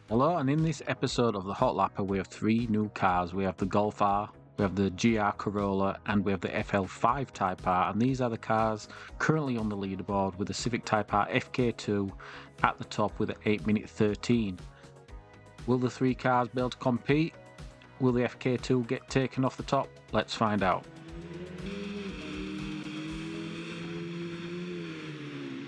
Hello, and in this episode of the Hotlapper we have three new cars. We have the GolfR, we have the GR Corolla, and we have the FL5 Type R, and these are the cars currently on the leaderboard, with the Civic Type R FK2 at the top with an 8-minute 13. Will the three cars be able to compete? Will the FK2 get taken off the top? Let's find out.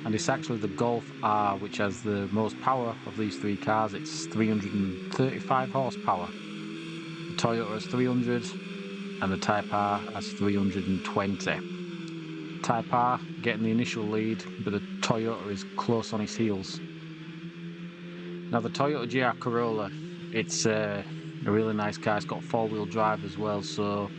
And it's actually the GolfR which has the most power of these three cars. It's 335 horsepower. The Toyota has 300 and the Type R has 320. Type R getting the initial lead, but the Toyota is close on its heels. Now the Toyota GR Corolla, it's a really nice car. It's got four-wheel drive as well, so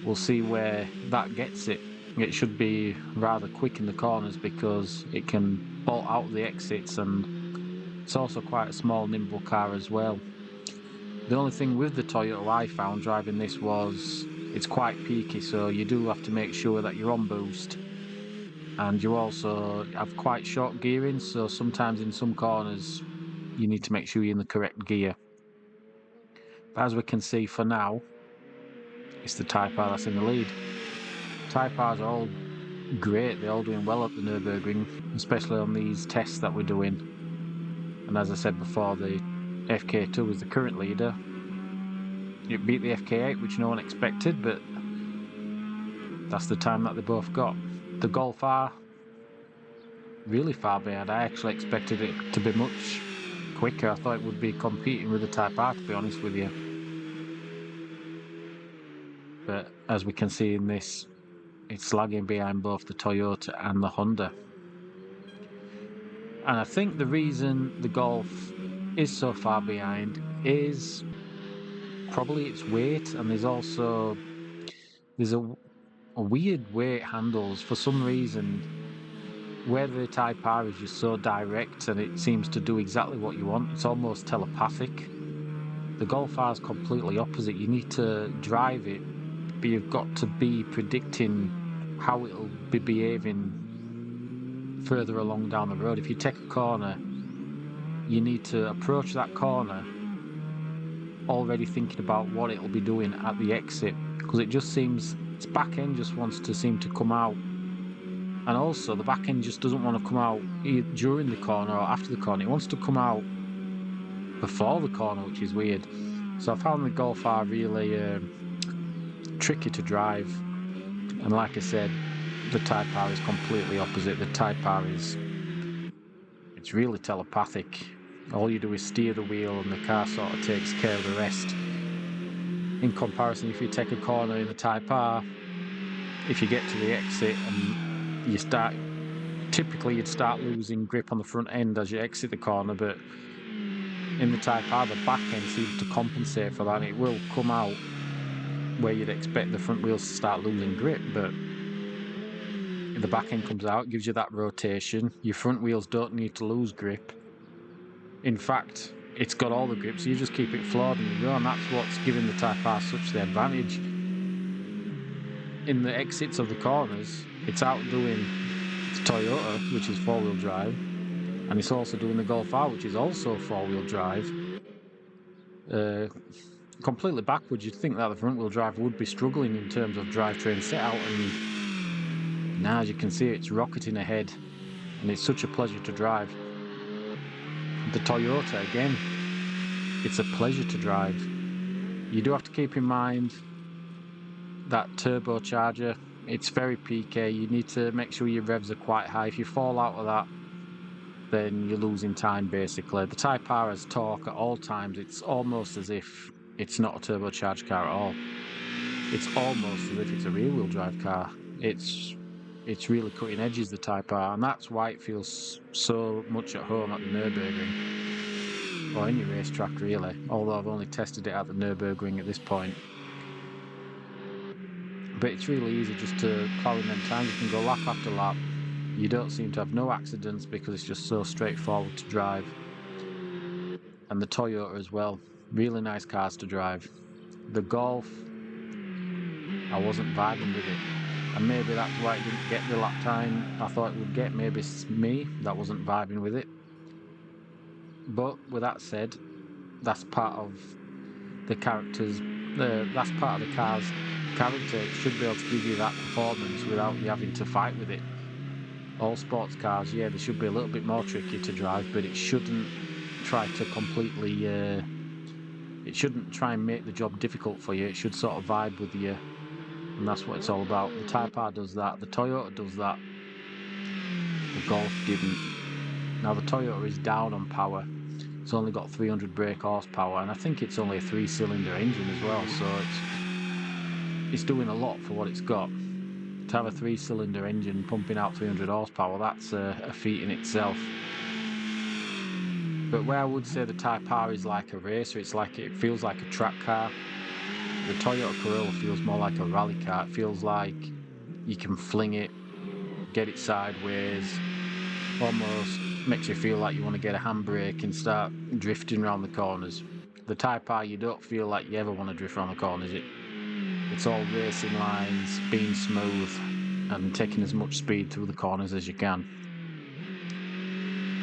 we'll see where that gets it. It should be rather quick in the corners because it can bolt out of the exits, and it's also quite a small, nimble car as well. The only thing with the Toyota I found driving this was it's quite peaky, so you do have to make sure that you're on boost, and you also have quite short gearing, so sometimes in some corners you need to make sure you're in the correct gear. But as we can see for now, it's the Type R that's in the lead. Type R's are all great, they're all doing well at the Nürburgring, especially on these tests that we're doing. And as I said before, the FK2 is the current leader. It beat the FK8, which no one expected, but that's the time that they both got. The GolfR, really far behind. I actually expected it to be much quicker. I thought it would be competing with the Type R, to be honest with you. But as we can see in this, it's lagging behind both the Toyota and the Honda. And I think the reason the Golf is so far behind is probably its weight, and there's a weird way it handles. For some reason, where the Type R is just so direct and it seems to do exactly what you want, it's almost telepathic. The Golf R is completely opposite. You need to drive it, but you've got to be predicting how it'll be behaving further along down the road. If you take a corner, you need to approach that corner already thinking about what it'll be doing at the exit, because it just seems its back end just wants to seem to come out, and also the back end just doesn't want to come out during the corner or after the corner. It wants to come out before the corner, which is weird. So I found the Golf R really tricky to drive, and like I said, the Type R is completely opposite. The Type R it's really telepathic. All you do is steer the wheel and the car sort of takes care of the rest. In comparison, if you take a corner in the Type R, if you get to the exit and typically you'd start losing grip on the front end as you exit the corner, but in the Type R, the back end seems to compensate for that. It will come out where you'd expect the front wheels to start losing grip, but the back end comes out, gives you that rotation. Your front wheels don't need to lose grip. In fact, it's got all the grip, so you just keep it floored and you go, and that's what's giving the Type R such the advantage. In the exits of the corners, it's outdoing the Toyota, which is four-wheel drive, and it's also doing the Golf R, which is also four-wheel drive. Completely backwards. You'd think that the front-wheel drive would be struggling in terms of drivetrain set-out, and now as you can see, it's rocketing ahead, and it's such a pleasure to drive. The Toyota, again, it's a pleasure to drive. You do have to keep in mind that turbocharger, it's very peaky. You need to make sure your revs are quite high. If you fall out of that, then you're losing time, basically. The Type R has torque at all times. It's almost as if it's not a turbocharged car at all. It's almost as if it's a rear-wheel drive car. It's really cutting edges, the Type R, and that's why it feels so much at home at the Nürburgring, or any racetrack really, although I've only tested it at the Nürburgring at this point. But it's really easy just to plough in them times. You can go lap after lap. You don't seem to have no accidents because it's just so straightforward to drive. And the Toyota as well, really nice cars to drive. The Golf, I wasn't vibing with it. And maybe that's why it didn't get the lap time I thought it would get. Maybe it's me that wasn't vibing with it. But with that said, that's part of the character's. That's part of the car's character. It should be able to give you that performance without you having to fight with it. All sports cars, yeah, they should be a little bit more tricky to drive, but it shouldn't try to completely. It shouldn't try and make the job difficult for you. It should sort of vibe with you, and that's what it's all about. The Type R does that. The Toyota does that. The Golf didn't. Now the Toyota is down on power. It's only got 300 brake horsepower, and I think it's only a 3-cylinder engine as well, so it's doing a lot for what it's got. To have a 3-cylinder engine pumping out 300 horsepower, that's a feat in itself. But where I would say the Type R is like a racer, it feels like a track car. The Toyota Corolla feels more like a rally car. It feels like you can fling it, get it sideways, almost makes you feel like you want to get a handbrake and start drifting around the corners. The Type R, you don't feel like you ever want to drift around the corners. It's all racing lines, being smooth, and taking as much speed through the corners as you can.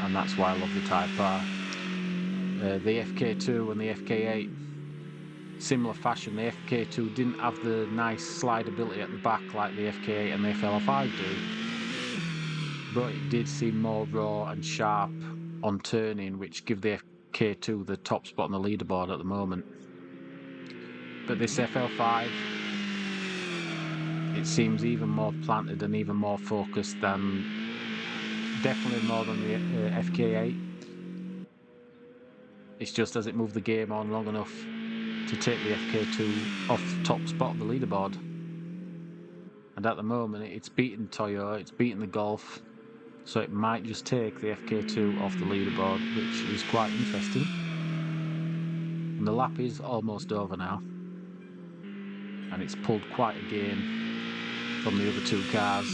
And that's why I love the Type R. The FK2 and the FK8, similar fashion. The FK2 didn't have the nice slidability at the back like the FK8 and the FL5 do, but it did seem more raw and sharp on turning, which give the FK2 the top spot on the leaderboard at the moment. But this FL5, it seems even more planted and even more focused than, definitely more than the FK8. It's just as it moved the game on long enough to take the FK2 off the top spot of the leaderboard. And at the moment, it's beating Toyota, it's beating the Golf, so it might just take the FK2 off the leaderboard, which is quite interesting. And the lap is almost over now, and it's pulled quite a gain from the other two cars.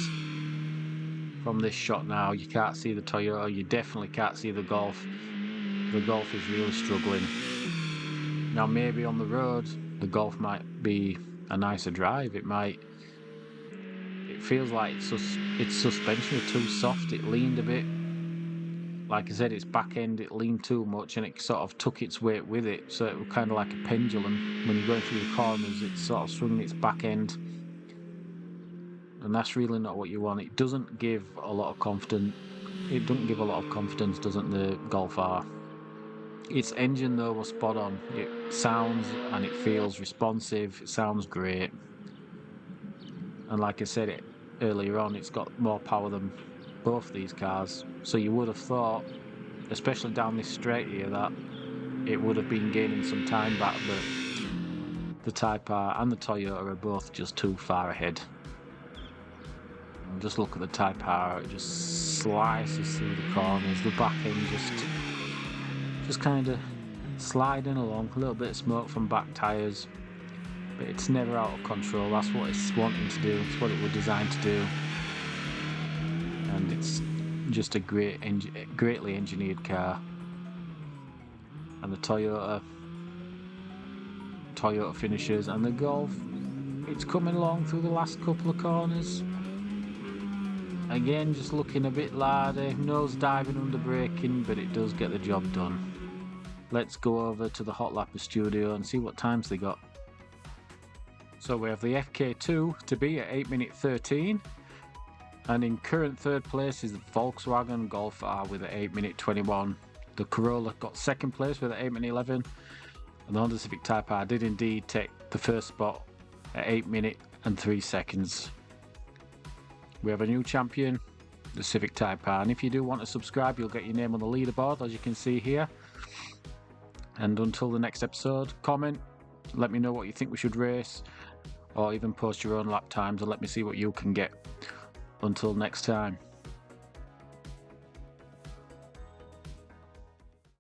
From this shot now, you can't see the Toyota, you definitely can't see the Golf. The Golf is really struggling. Now maybe on the road, the Golf might be a nicer drive. It feels like its suspension is too soft. It leaned a bit. Like I said, its back end, it leaned too much and it sort of took its weight with it. So it was kind of like a pendulum. When you're going through the corners, it's sort of swinging its back end. And that's really not what you want. It doesn't give a lot of confidence. It doesn't give a lot of confidence, doesn't the GolfR? Its engine though was spot on. It sounds and it feels responsive. It sounds great. And like I said earlier on, it's got more power than both these cars. So you would have thought, especially down this straight here, that it would have been gaining some time back, but the Type R and the Toyota are both just too far ahead. And just look at the Type R, it just slices through the corners. The back end just kind of sliding along, a little bit of smoke from back tyres, but it's never out of control. That's what it's wanting to do, it's what it was designed to do, and it's just a greatly engineered car. And the Toyota finishes, and the Golf, it's coming along through the last couple of corners. Again, just looking a bit lardy, nose diving under braking, but it does get the job done. Let's go over to the Hotlapper studio and see what times they got. So we have the FK2 to be at 8 minute 13, and in current third place is the Volkswagen GolfR with an 8 minute 21. The Corolla got second place with an 8 minute 11, and the Honda Civic Type R did indeed take the first spot at 8 minute and 3 seconds. We have a new champion, the Civic Type R, and if you do want to subscribe, you'll get your name on the leaderboard, as you can see here. And until the next episode, comment, let me know what you think we should race, or even post your own lap times and let me see what you can get. Until next time.